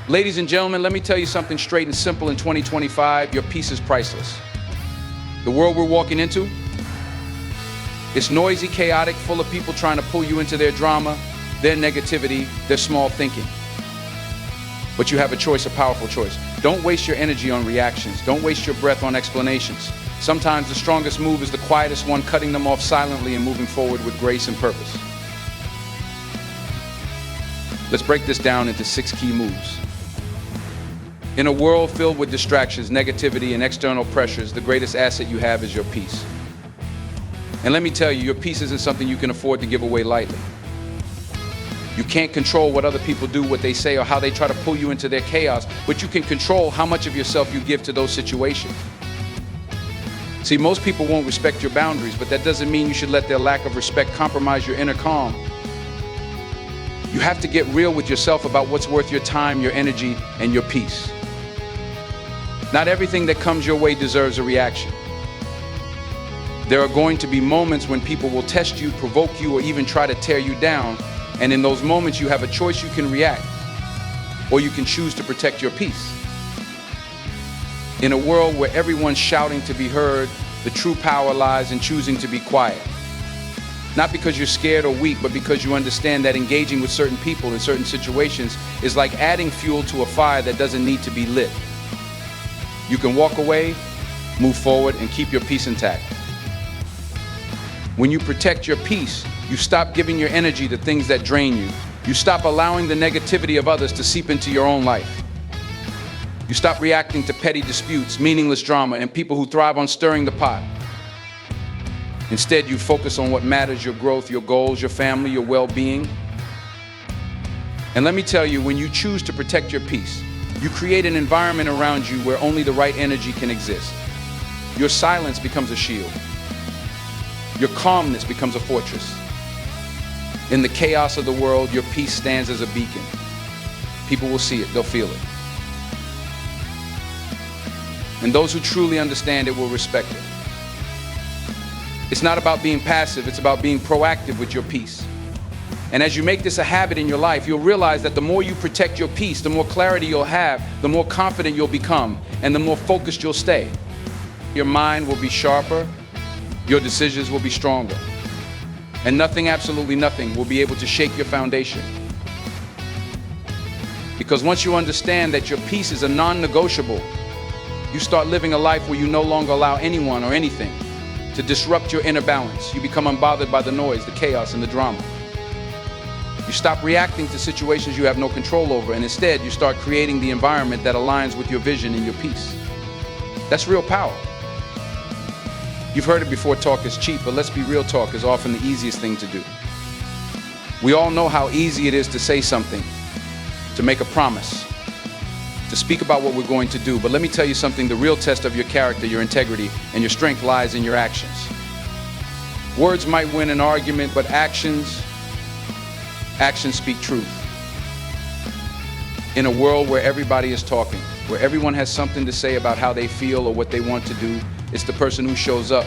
Ladies and gentlemen, let me tell you something straight and simple in 2025. Your peace is priceless. The world we're walking into, it's noisy, chaotic, full of people trying to pull you into their drama, their negativity, their small thinking. But you have a choice, a powerful choice. Don't waste your energy on reactions. Don't waste your breath on explanations. Sometimes the strongest move is the quietest one, cutting them off silently and moving forward with grace and purpose. Let's break this down into 6 key moves. In a world filled with distractions, negativity, and external pressures, the greatest asset you have is your peace. And let me tell you, your peace isn't something you can afford to give away lightly. You can't control what other people do, what they say, or how they try to pull you into their chaos, but you can control how much of yourself you give to those situations. See, most people won't respect your boundaries, but that doesn't mean you should let their lack of respect compromise your inner calm. You have to get real with yourself about what's worth your time, your energy, and your peace. Not everything that comes your way deserves a reaction. There are going to be moments when people will test you, provoke you, or even try to tear you down. And in those moments, you have a choice. You can react, or you can choose to protect your peace. In a world where everyone's shouting to be heard, the true power lies in choosing to be quiet. Not because you're scared or weak, but because you understand that engaging with certain people in certain situations is like adding fuel to a fire that doesn't need to be lit. You can walk away, move forward, and keep your peace intact. When you protect your peace, you stop giving your energy to things that drain you. You stop allowing the negativity of others to seep into your own life. You stop reacting to petty disputes, meaningless drama, and people who thrive on stirring the pot. Instead, you focus on what matters, your growth, your goals, your family, your well-being. And let me tell you, when you choose to protect your peace, you create an environment around you where only the right energy can exist. Your silence becomes a shield. Your calmness becomes a fortress. In the chaos of the world, your peace stands as a beacon. People will see it, they'll feel it. And those who truly understand it will respect it. It's not about being passive, it's about being proactive with your peace. And as you make this a habit in your life, you'll realize that the more you protect your peace, the more clarity you'll have, the more confident you'll become, and the more focused you'll stay. Your mind will be sharper, your decisions will be stronger, and nothing, absolutely nothing, will be able to shake your foundation. Because once you understand that your peace is a non-negotiable, you start living a life where you no longer allow anyone or anything to disrupt your inner balance. You become unbothered by the noise, the chaos, and the drama. You stop reacting to situations you have no control over, and instead you start creating the environment that aligns with your vision and your peace. That's real power. You've heard it before, talk is cheap, but let's be real, talk is often the easiest thing to do. We all know how easy it is to say something, to make a promise, to speak about what we're going to do. But let me tell you something, the real test of your character, your integrity, and your strength lies in your actions. Words might win an argument, but actions speak truth. In a world where everybody is talking, where everyone has something to say about how they feel or what they want to do, it's the person who shows up,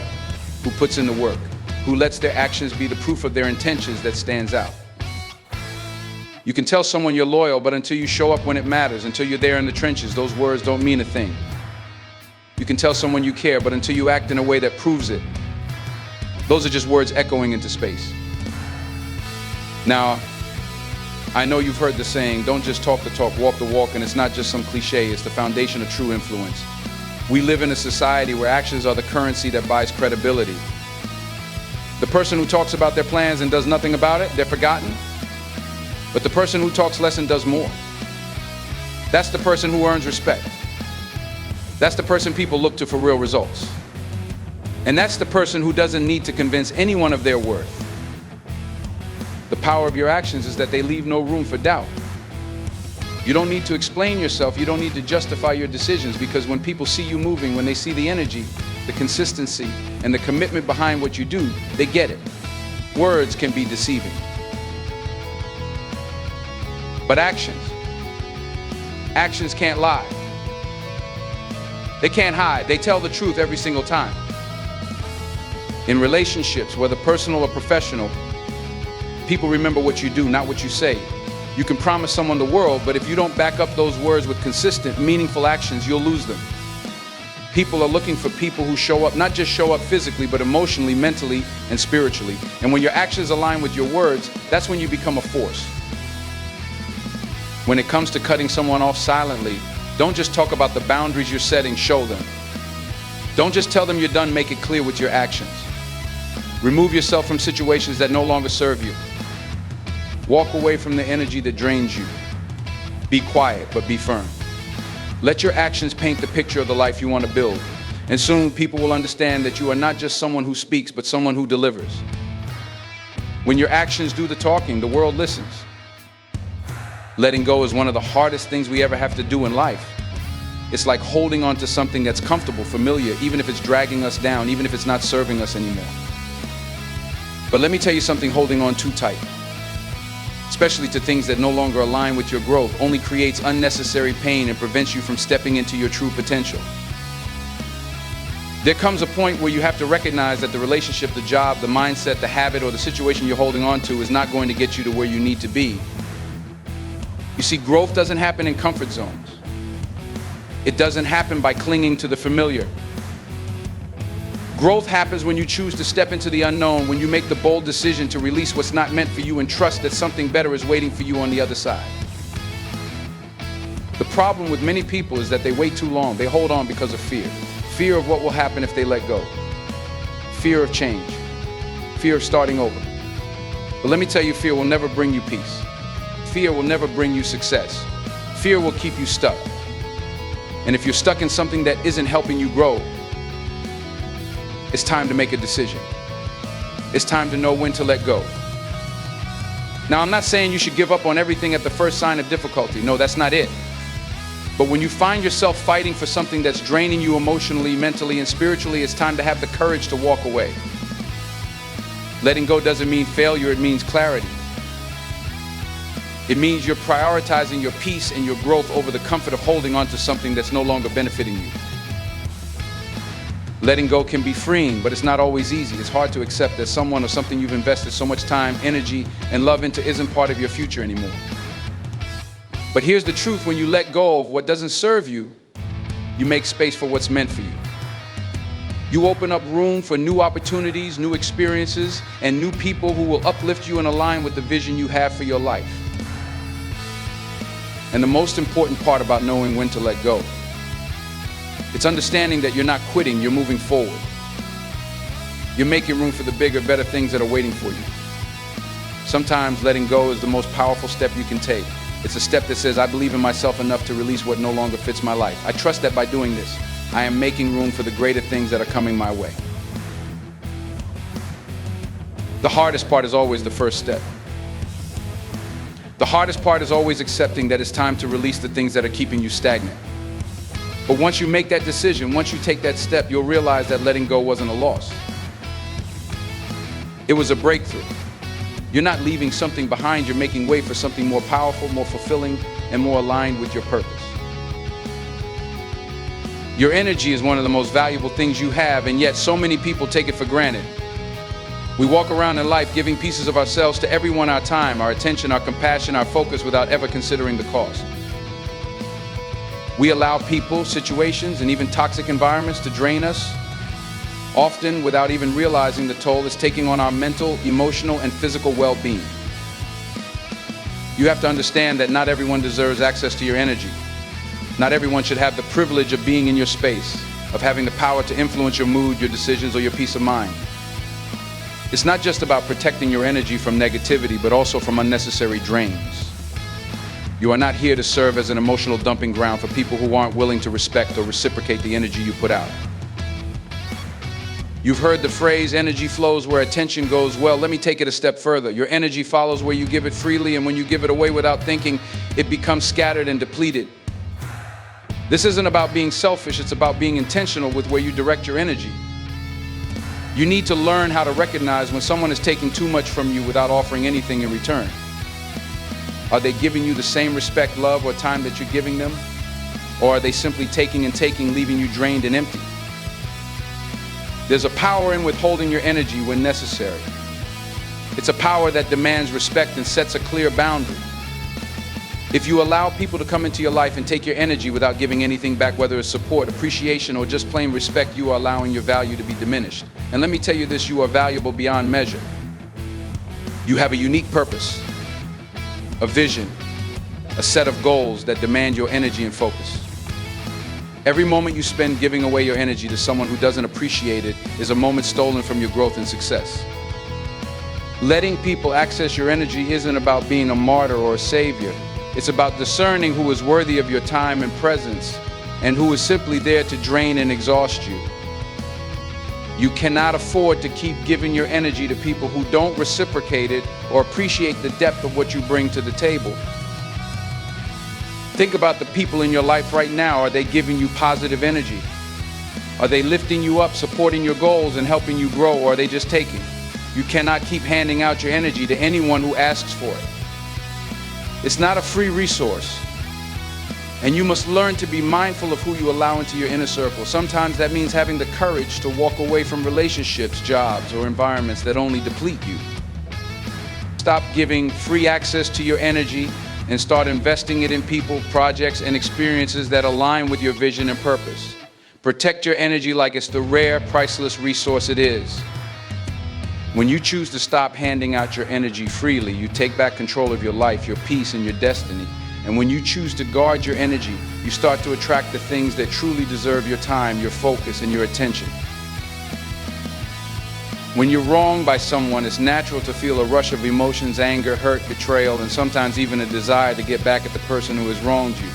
who puts in the work, who lets their actions be the proof of their intentions that stands out. You can tell someone you're loyal, but until you show up when it matters, until you're there in the trenches, those words don't mean a thing. You can tell someone you care, but until you act in a way that proves it, those are just words echoing into space. Now, I know you've heard the saying, don't just talk the talk, walk the walk, and it's not just some cliche, it's the foundation of true influence. We live in a society where actions are the currency that buys credibility. The person who talks about their plans and does nothing about it, they're forgotten. But the person who talks less and does more, that's the person who earns respect. That's the person people look to for real results. And that's the person who doesn't need to convince anyone of their worth. The power of your actions is that they leave no room for doubt. You don't need to explain yourself, you don't need to justify your decisions, because when people see you moving, when they see the energy, the consistency, and the commitment behind what you do, they get it. Words can be deceiving. But actions can't lie. They can't hide. They tell the truth every single time. In relationships, whether personal or professional, people remember what you do, not what you say. You can promise someone the world, but if you don't back up those words with consistent, meaningful actions, you'll lose them. People are looking for people who show up, not just show up physically, but emotionally, mentally, and spiritually. And when your actions align with your words, that's when you become a force. When it comes to cutting someone off silently, don't just talk about the boundaries you're setting, show them. Don't just tell them you're done, make it clear with your actions. Remove yourself from situations that no longer serve you. Walk away from the energy that drains you. Be quiet, but be firm. Let your actions paint the picture of the life you want to build. And soon people will understand that you are not just someone who speaks, but someone who delivers. When your actions do the talking, the world listens. Letting go is one of the hardest things we ever have to do in life. It's like holding on to something that's comfortable, familiar, even if it's dragging us down, even if it's not serving us anymore. But let me tell you something, holding on too tight, especially to things that no longer align with your growth, only creates unnecessary pain and prevents you from stepping into your true potential. There comes a point where you have to recognize that the relationship, the job, the mindset, the habit, or the situation you're holding on to is not going to get you to where you need to be. You see, growth doesn't happen in comfort zones. It doesn't happen by clinging to the familiar. Growth happens when you choose to step into the unknown, when you make the bold decision to release what's not meant for you and trust that something better is waiting for you on the other side. The problem with many people is that they wait too long. They hold on because of fear. Fear of what will happen if they let go. Fear of change. Fear of starting over. But let me tell you, fear will never bring you peace. Fear will never bring you success. Fear will keep you stuck. And if you're stuck in something that isn't helping you grow, it's time to make a decision. It's time to know when to let go. Now, I'm not saying you should give up on everything at the first sign of difficulty. No, that's not it. But when you find yourself fighting for something that's draining you emotionally, mentally, and spiritually, it's time to have the courage to walk away. Letting go doesn't mean failure, it means clarity. It means you're prioritizing your peace and your growth over the comfort of holding on to something that's no longer benefiting you. Letting go can be freeing, but it's not always easy. It's hard to accept that someone or something you've invested so much time, energy, and love into isn't part of your future anymore. But here's the truth: when you let go of what doesn't serve you, you make space for what's meant for you. You open up room for new opportunities, new experiences, and new people who will uplift you and align with the vision you have for your life. And the most important part about knowing when to let go, it's understanding that you're not quitting, you're moving forward. You're making room for the bigger, better things that are waiting for you. Sometimes letting go is the most powerful step you can take. It's a step that says, I believe in myself enough to release what no longer fits my life. I trust that by doing this, I am making room for the greater things that are coming my way. The hardest part is always the first step. The hardest part is always accepting that it's time to release the things that are keeping you stagnant. But once you make that decision, once you take that step, you'll realize that letting go wasn't a loss. It was a breakthrough. You're not leaving something behind, you're making way for something more powerful, more fulfilling, and more aligned with your purpose. Your energy is one of the most valuable things you have, and yet so many people take it for granted. We walk around in life giving pieces of ourselves to everyone, our time, our attention, our compassion, our focus, without ever considering the cost. We allow people, situations, and even toxic environments to drain us, often without even realizing the toll it's taking on our mental, emotional, and physical well-being. You have to understand that not everyone deserves access to your energy. Not everyone should have the privilege of being in your space, of having the power to influence your mood, your decisions, or your peace of mind. It's not just about protecting your energy from negativity, but also from unnecessary drains. You are not here to serve as an emotional dumping ground for people who aren't willing to respect or reciprocate the energy you put out. You've heard the phrase, energy flows where attention goes. Well, let me take it a step further. Your energy follows where you give it freely, and when you give it away without thinking, it becomes scattered and depleted. This isn't about being selfish, it's about being intentional with where you direct your energy. You need to learn how to recognize when someone is taking too much from you without offering anything in return. Are they giving you the same respect, love, or time that you're giving them? Or are they simply taking and taking, leaving you drained and empty? There's a power in withholding your energy when necessary. It's a power that demands respect and sets a clear boundary. If you allow people to come into your life and take your energy without giving anything back, whether it's support, appreciation, or just plain respect, you are allowing your value to be diminished. And let me tell you this, you are valuable beyond measure. You have a unique purpose, a vision, a set of goals that demand your energy and focus. Every moment you spend giving away your energy to someone who doesn't appreciate it is a moment stolen from your growth and success. Letting people access your energy isn't about being a martyr or a savior. It's about discerning who is worthy of your time and presence and who is simply there to drain and exhaust you. You cannot afford to keep giving your energy to people who don't reciprocate it or appreciate the depth of what you bring to the table. Think about the people in your life right now. Are they giving you positive energy? Are they lifting you up, supporting your goals, and helping you grow, or are they just taking? You cannot keep handing out your energy to anyone who asks for it. It's not a free resource. And you must learn to be mindful of who you allow into your inner circle. Sometimes that means having the courage to walk away from relationships, jobs, or environments that only deplete you. Stop giving free access to your energy and start investing it in people, projects, and experiences that align with your vision and purpose. Protect your energy like it's the rare, priceless resource it is. When you choose to stop handing out your energy freely, you take back control of your life, your peace, and your destiny. And when you choose to guard your energy, you start to attract the things that truly deserve your time, your focus, and your attention. When you're wronged by someone, it's natural to feel a rush of emotions, anger, hurt, betrayal, and sometimes even a desire to get back at the person who has wronged you.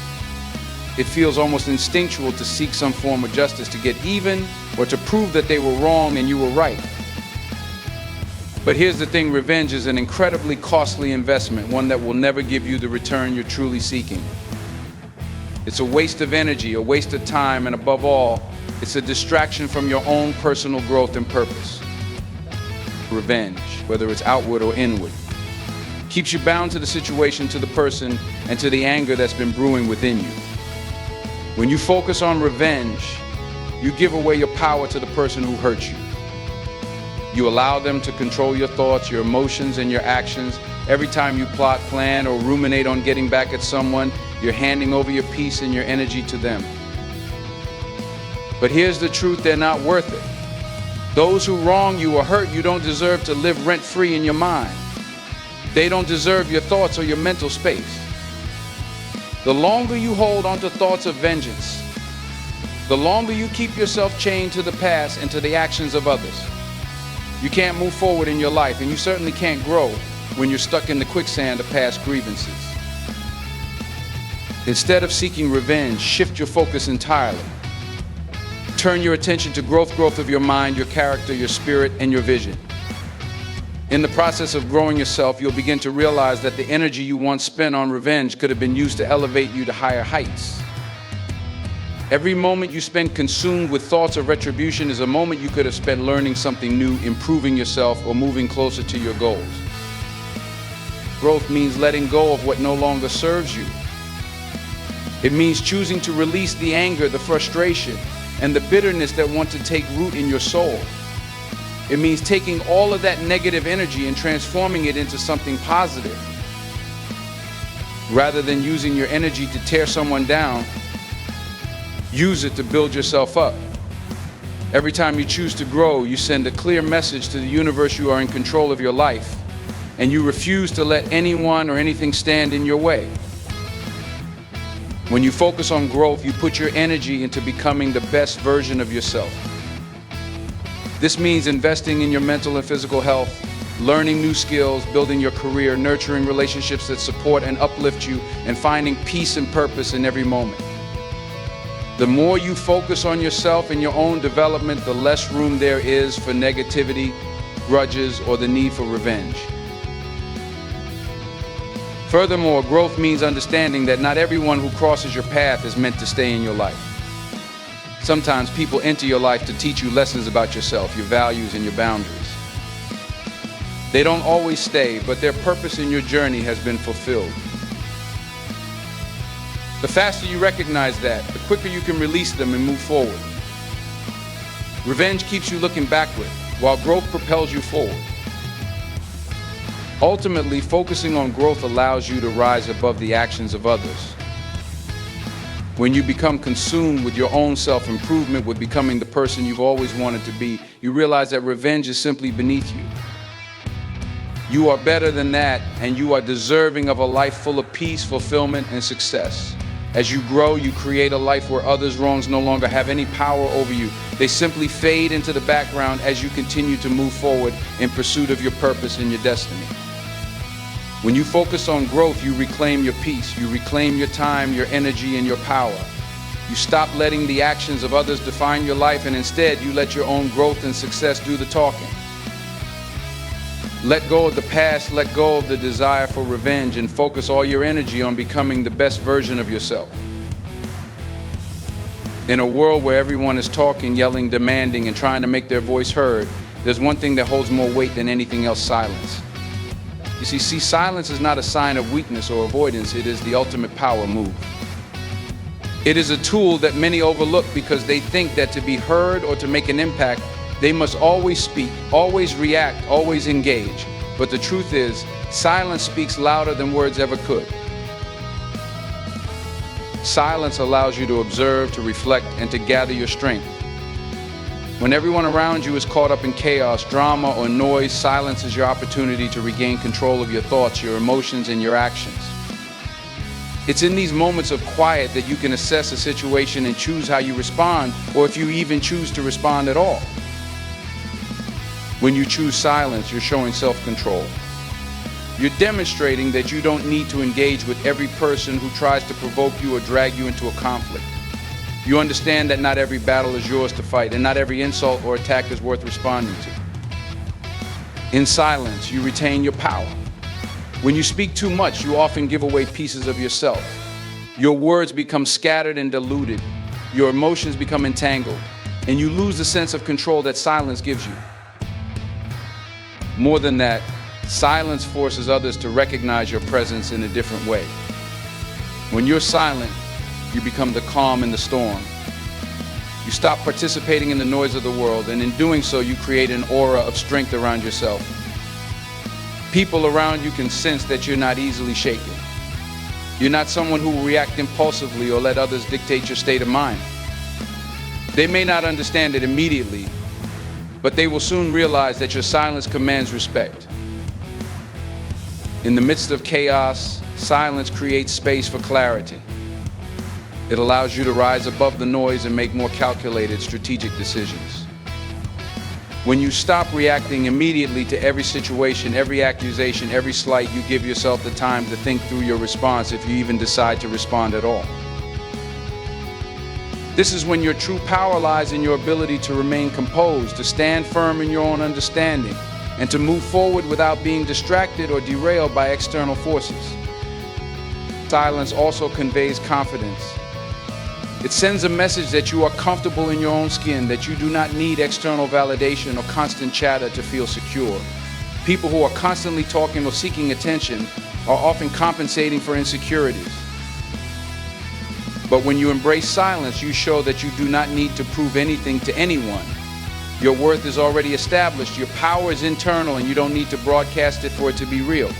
It feels almost instinctual to seek some form of justice, to get even, or to prove that they were wrong and you were right. But here's the thing, revenge is an incredibly costly investment, one that will never give you the return you're truly seeking. It's a waste of energy, a waste of time, and above all, it's a distraction from your own personal growth and purpose. Revenge, whether it's outward or inward, keeps you bound to the situation, to the person, and to the anger that's been brewing within you. When you focus on revenge, you give away your power to the person who hurt you. You allow them to control your thoughts, your emotions, and your actions. Every time you plot, plan, or ruminate on getting back at someone, you're handing over your peace and your energy to them. But here's the truth, they're not worth it. Those who wrong you or hurt you don't deserve to live rent-free in your mind. They don't deserve your thoughts or your mental space. The longer you hold on to thoughts of vengeance, the longer you keep yourself chained to the past and to the actions of others. You can't move forward in your life, and you certainly can't grow when you're stuck in the quicksand of past grievances. Instead of seeking revenge, shift your focus entirely. Turn your attention to growth of your mind, your character, your spirit, and your vision. In the process of growing yourself, you'll begin to realize that the energy you once spent on revenge could have been used to elevate you to higher heights. Every moment you spend consumed with thoughts of retribution is a moment you could have spent learning something new, improving yourself, or moving closer to your goals. Growth means letting go of what no longer serves you. It means choosing to release the anger, the frustration, and the bitterness that want to take root in your soul. It means taking all of that negative energy and transforming it into something positive. Rather than using your energy to tear someone down, use it to build yourself up. Every time you choose to grow, you send a clear message to the universe you are in control of your life, and you refuse to let anyone or anything stand in your way. When you focus on growth, you put your energy into becoming the best version of yourself. This means investing in your mental and physical health, learning new skills, building your career, nurturing relationships that support and uplift you, and finding peace and purpose in every moment. The more you focus on yourself and your own development, the less room there is for negativity, grudges, or the need for revenge. Furthermore, growth means understanding that not everyone who crosses your path is meant to stay in your life. Sometimes people enter your life to teach you lessons about yourself, your values, and your boundaries. They don't always stay, but their purpose in your journey has been fulfilled. The faster you recognize that, the quicker you can release them and move forward. Revenge keeps you looking backward, while growth propels you forward. Ultimately, focusing on growth allows you to rise above the actions of others. When you become consumed with your own self-improvement, with becoming the person you've always wanted to be, you realize that revenge is simply beneath you. You are better than that, and you are deserving of a life full of peace, fulfillment, and success. As you grow, you create a life where others' wrongs no longer have any power over you. They simply fade into the background as you continue to move forward in pursuit of your purpose and your destiny. When you focus on growth, you reclaim your peace, you reclaim your time, your energy, and your power. You stop letting the actions of others define your life, and instead you let your own growth and success do the talking. Let go of the past, let go of the desire for revenge, and focus all your energy on becoming the best version of yourself. In a world where everyone is talking, yelling, demanding, and trying to make their voice heard, there's one thing that holds more weight than anything else: silence. You see, silence is not a sign of weakness or avoidance. It is the ultimate power move. It is a tool that many overlook because they think that to be heard or to make an impact, they must always speak, always react, always engage. But the truth is, silence speaks louder than words ever could. Silence allows you to observe, to reflect, and to gather your strength. When everyone around you is caught up in chaos, drama, or noise, silence is your opportunity to regain control of your thoughts, your emotions, and your actions. It's in these moments of quiet that you can assess a situation and choose how you respond, or if you even choose to respond at all. When you choose silence, you're showing self-control. You're demonstrating that you don't need to engage with every person who tries to provoke you or drag you into a conflict. You understand that not every battle is yours to fight, and not every insult or attack is worth responding to. In silence, you retain your power. When you speak too much, you often give away pieces of yourself. Your words become scattered and diluted. Your emotions become entangled, and you lose the sense of control that silence gives you. More than that, silence forces others to recognize your presence in a different way. When you're silent, you become the calm in the storm. You stop participating in the noise of the world, and in doing so, you create an aura of strength around yourself. People around you can sense that you're not easily shaken. You're not someone who will react impulsively or let others dictate your state of mind. They may not understand it immediately, but they will soon realize that your silence commands respect. In the midst of chaos, silence creates space for clarity. It allows you to rise above the noise and make more calculated, strategic decisions. When you stop reacting immediately to every situation, every accusation, every slight, you give yourself the time to think through your response, if you even decide to respond at all. This is when your true power lies in your ability to remain composed, to stand firm in your own understanding, and to move forward without being distracted or derailed by external forces. Silence also conveys confidence. It sends a message that you are comfortable in your own skin, that you do not need external validation or constant chatter to feel secure. People who are constantly talking or seeking attention are often compensating for insecurities. But when you embrace silence, you show that you do not need to prove anything to anyone. Your worth is already established, your power is internal, and you don't need to broadcast it for it to be real.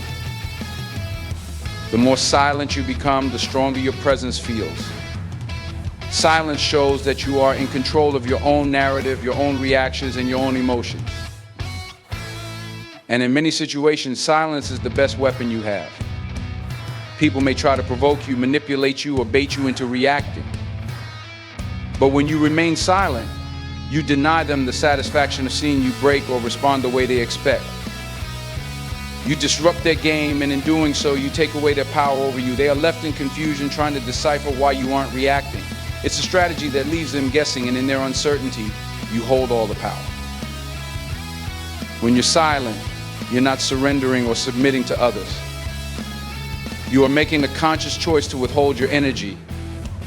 The more silent you become, the stronger your presence feels. Silence shows that you are in control of your own narrative, your own reactions, and your own emotions. And in many situations, silence is the best weapon you have. People may try to provoke you, manipulate you, or bait you into reacting. But when you remain silent, you deny them the satisfaction of seeing you break or respond the way they expect. You disrupt their game, and in doing so, you take away their power over you. They are left in confusion, trying to decipher why you aren't reacting. It's a strategy that leaves them guessing, and in their uncertainty, you hold all the power. When you're silent, you're not surrendering or submitting to others. You are making a conscious choice to withhold your energy,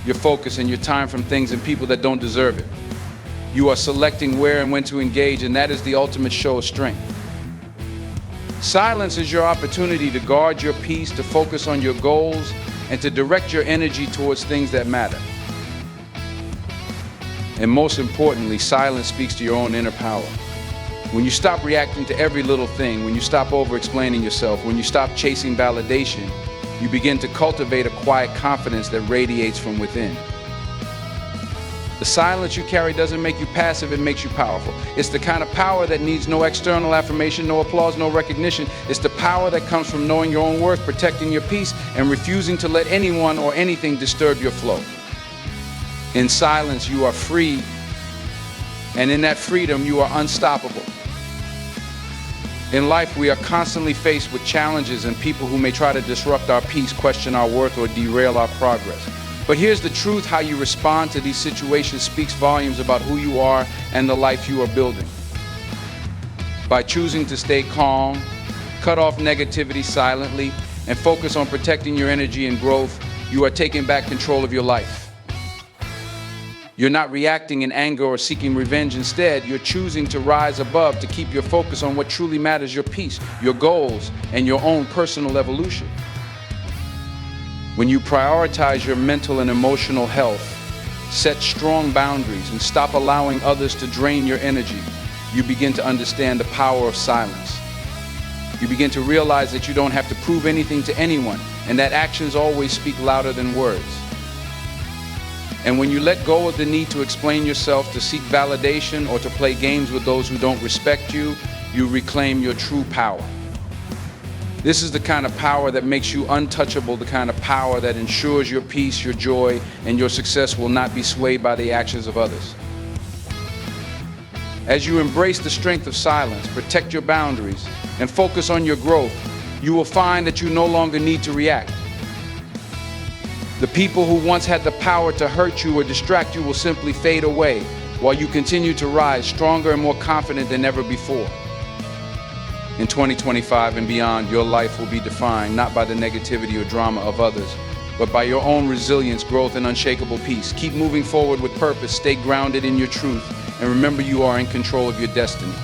your focus, and your time from things and people that don't deserve it. You are selecting where and when to engage, and that is the ultimate show of strength. Silence is your opportunity to guard your peace, to focus on your goals, and to direct your energy towards things that matter. And most importantly, silence speaks to your own inner power. When you stop reacting to every little thing, when you stop over-explaining yourself, when you stop chasing validation, you begin to cultivate a quiet confidence that radiates from within. The silence you carry doesn't make you passive, it makes you powerful. It's the kind of power that needs no external affirmation, no applause, no recognition. It's the power that comes from knowing your own worth, protecting your peace, and refusing to let anyone or anything disturb your flow. In silence, you are free, and in that freedom, you are unstoppable. In life, we are constantly faced with challenges and people who may try to disrupt our peace, question our worth, or derail our progress. But here's the truth: how you respond to these situations speaks volumes about who you are and the life you are building. By choosing to stay calm, cut off negativity silently, and focus on protecting your energy and growth, you are taking back control of your life. You're not reacting in anger or seeking revenge. Instead, you're choosing to rise above, to keep your focus on what truly matters: your peace, your goals, and your own personal evolution. When you prioritize your mental and emotional health, set strong boundaries, and stop allowing others to drain your energy, you begin to understand the power of silence. You begin to realize that you don't have to prove anything to anyone, and that actions always speak louder than words. And when you let go of the need to explain yourself, to seek validation, or to play games with those who don't respect you, you reclaim your true power. This is the kind of power that makes you untouchable, the kind of power that ensures your peace, your joy, and your success will not be swayed by the actions of others. As you embrace the strength of silence, protect your boundaries, and focus on your growth, you will find that you no longer need to react. The people who once had the power to hurt you or distract you will simply fade away, while you continue to rise stronger and more confident than ever before. In 2025 and beyond, your life will be defined not by the negativity or drama of others, but by your own resilience, growth, and unshakable peace. Keep moving forward with purpose, stay grounded in your truth, and remember you are in control of your destiny.